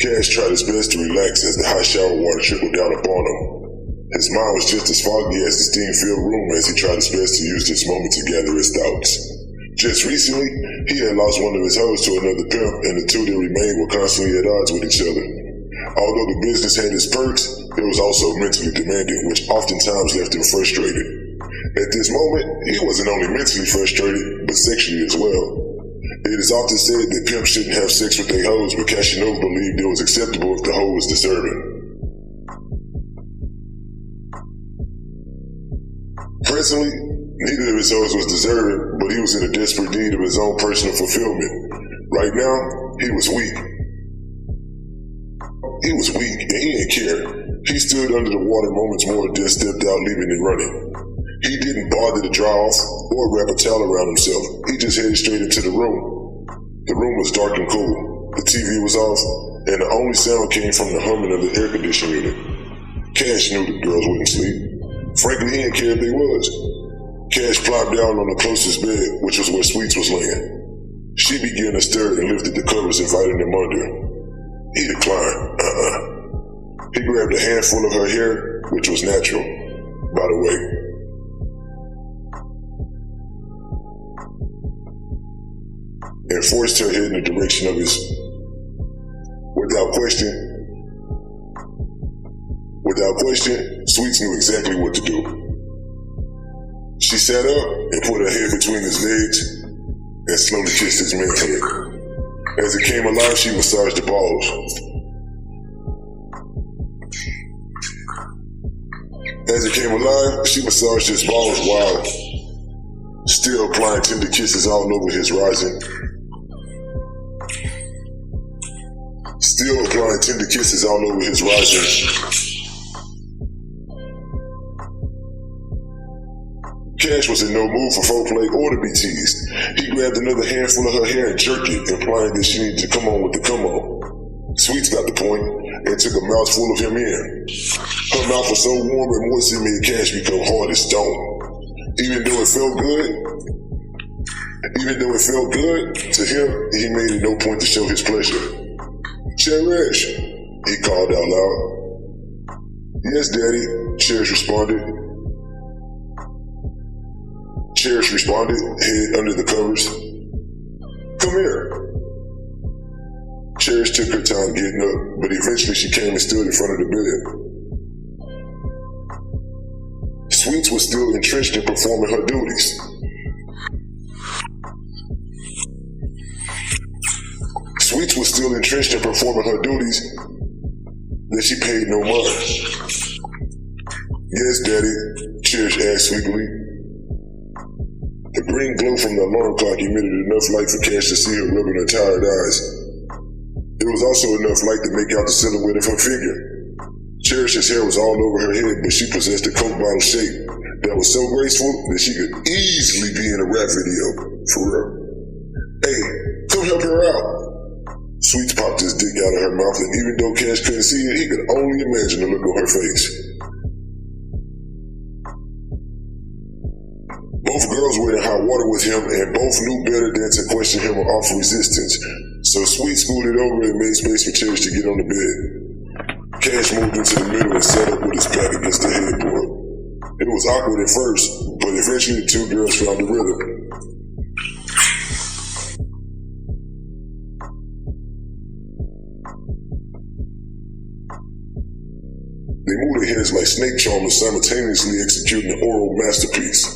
Cash tried his best to relax as the hot shower water trickled down upon him. His mind was just as foggy as the steam-filled room as he tried his best to use this moment to gather his thoughts. Just recently, he had lost one of his hoes to another pimp, and the two that remained were constantly at odds with each other. Although the business had its perks, it was also mentally demanding, which oftentimes left him frustrated. At this moment, he wasn't only mentally frustrated, but sexually as well. It is often said that pimps shouldn't have sex with their hoes, but Cashinova believed it was acceptable if the hoe was deserving. Presently, neither of his hoes was deserving, but he was in a desperate need of his own personal fulfillment. Right now, he was weak. He was weak, and he didn't care. He stood under the water moments more and then stepped out, leaving it running. He didn't bother to dry off or wrap a towel around himself. He just headed straight into the room. The room was dark and cool. The TV was off, and the only sound came from the humming of the air conditioning unit. Cash knew the girls wouldn't sleep. Frankly, he didn't care if they was. Cash plopped down on the closest bed, which was where Sweets was laying. She began to stir and lifted the covers, inviting him under. He declined. He grabbed a handful of her hair, which was natural, by the way. And forced her head in the direction of his. Without question, Sweets knew exactly what to do. She sat up and put her head between his legs and slowly kissed his man's head. As it came alive, she massaged the balls. As it came alive, she massaged his balls while still applying tender kisses all over his rising. Cash was in no mood for foreplay or to be teased. He grabbed another handful of her hair and jerked it, implying that she needed to come on with the come on. Sweets got the point and took a mouthful of him in. Her mouth was so warm and moist it made Cash become hard as stone. Even though it felt good to him, he made it no point to show his pleasure. "Cherish," he called out loud. "Yes, Daddy," Cherish responded, head under the covers. "Come here." Cherish took her time getting up, but eventually she came and stood in front of the bed. Sweets was still entrenched in performing her duties. That she paid no mind. "Yes, Daddy," Cherish asked sleepily. The green glow from the alarm clock emitted enough light for Cash to see her rubbing her tired eyes. There was also enough light to make out the silhouette of her figure. Cherish's hair was all over her head, but she possessed a Coke bottle shape that was so graceful that she could easily be in a rap video. For real. "Hey, come help her out." Sweets popped his dick out of her mouth, and even though Cash couldn't see it, he could only imagine the look on her face. Both girls were in hot water with him, and both knew better than to question him or offer resistance. So Sweet scooted over and made space for Cherish to get on the bed. Cash moved into the middle and sat up with his back against the headboard. It was awkward at first, but eventually the two girls found the rhythm. They moved their heads like snake charmers, simultaneously executing an oral masterpiece.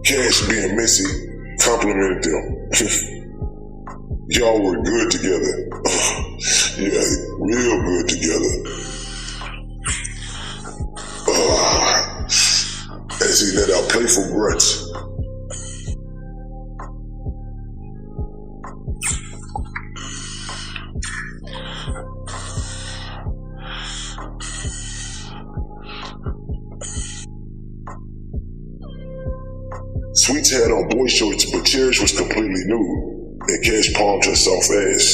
Cash, being messy, complimented them. "Y'all were good together. Yeah, real good together." As he let out playful grunts. Sweets had on boy shorts, but Cherish was completely nude. and Cash palmed her soft ass.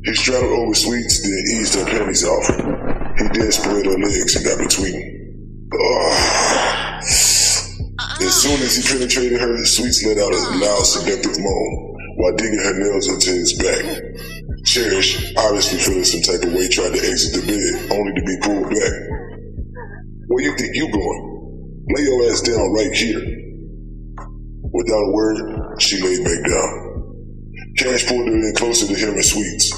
He straddled over Sweets, then eased her panties off. He then spread her legs and got between them. As soon as he penetrated her, Sweets let out a loud, seductive moan while digging her nails into his back. Cherish, obviously feeling some type of way, tried to exit the bed, only to be pulled back. Where you think you going? Lay your ass down right here. Without a word, she laid back down. Cash pulled her in closer to him and Sweets.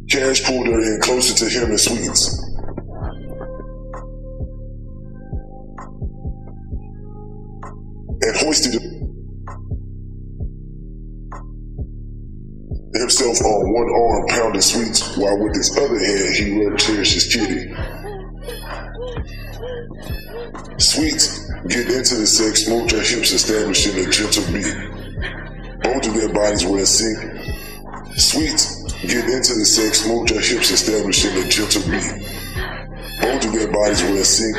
Cash pulled her in closer to him and Sweets. And hoisted himself on one arm, pounding Sweets, while with his other hand he rubbed Cherish's kitty. Sweets get into the sex, moved her hips, establishing a gentle beat. Both of their bodies were in sync. Sweets get into the sex, moved her hips, establishing a gentle beat. Both of their bodies were in sync.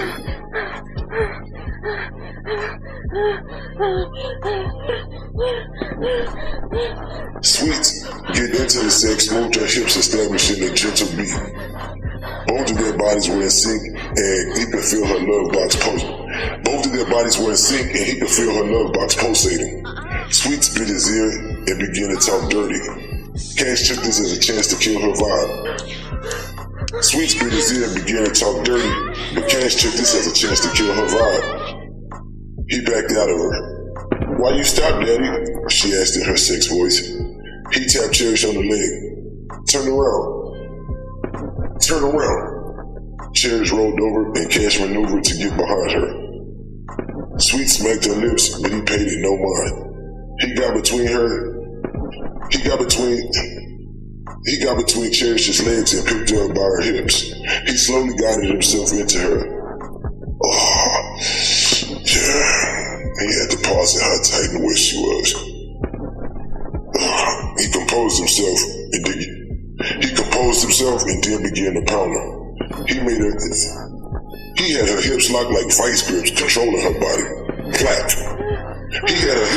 Sweets get into the sex, moved her hips, establishing a gentle beat. Both of their bodies were in sync, and he could feel her love box pulsating. Both of their bodies were in sync, and he could feel her love box pulsating. Sweets bit his ear and began to talk dirty. Cash took this as a chance to kill her vibe. Sweets bit his ear and began to talk dirty, but Cash took this as a chance to kill her vibe. He backed out of her. "Why you stop, Daddy?" she asked in her sex voice. He tapped Cherish on the leg. "Turn around. Turn around." Cherish rolled over and Cash maneuvered to get behind her. Sweet smacked her lips, but he paid it no mind. He got between Cherish's legs and picked her up by her hips. He slowly guided himself into her. Oh, yeah. He had to pause at how tight and wet she was. He composed himself and then began to pound her. He had her hips locked like vice grips, controlling her body. Clap. He had her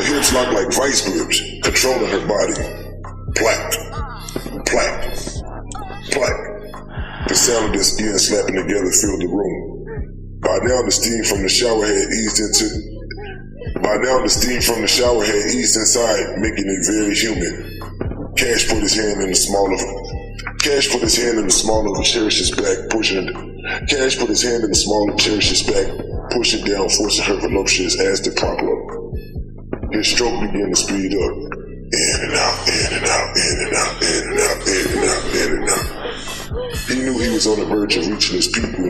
hips locked like vice grips, controlling her body. Plack. Plack. Plack. The sound of their skin slapping together filled the room. By now the steam from the shower had eased inside, making it very humid. Cash put his hand in the small of Cherish's back, pushing down, forcing her voluptuous ass to prop up. His stroke began to speed up. In and out, in and out, in and out, in and out, in and out, in and out. He knew he was on the verge of reaching his peak when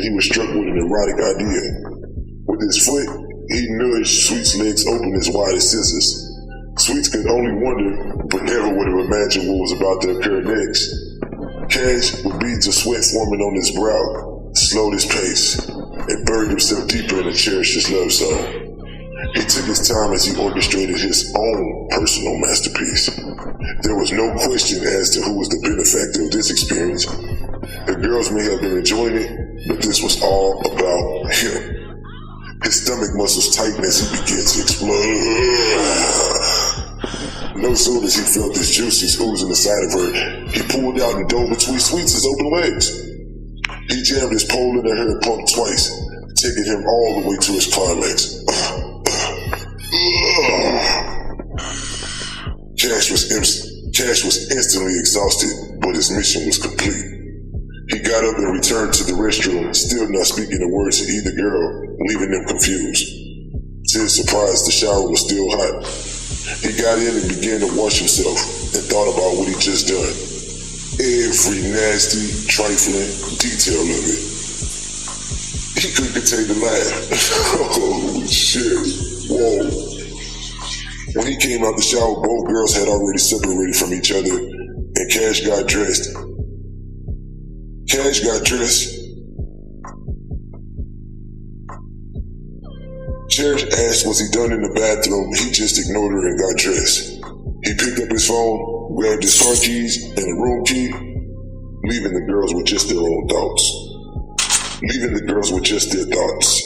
he was struck with an erotic idea. With his foot, he nudged Sweet's legs open as wide as scissors. Sweets could only wonder, but never would have imagined what was about to occur next. Cash, with beads of sweat forming on his brow, slowed his pace and buried himself deeper in the Cherish's love song. He took his time as he orchestrated his own personal masterpiece. There was no question as to who was the benefactor of this experience. The girls may have been enjoying it, but this was all about him. His stomach muscles tightened as he began to explode. No sooner as he felt his juices oozing inside of her, he pulled out and dove between Sweets' open legs. He jammed his pole into her and pumped twice, taking him all the way to his climax. Cash was instantly exhausted, but his mission was complete. He got up and returned to the restroom, still not speaking a word to either girl, leaving them confused. To his surprise, the shower was still hot. He got in and began to wash himself and thought about what he'd just done. Every nasty, trifling detail of it. He couldn't contain the laugh. Holy shit. Whoa. When he came out the shower, both girls had already separated from each other, and Cash got dressed. Cherish asked was he done in the bathroom, he just ignored her and got dressed. He picked up his phone, grabbed his car keys and a room key, leaving the girls with just their own thoughts. Leaving the girls with just their thoughts.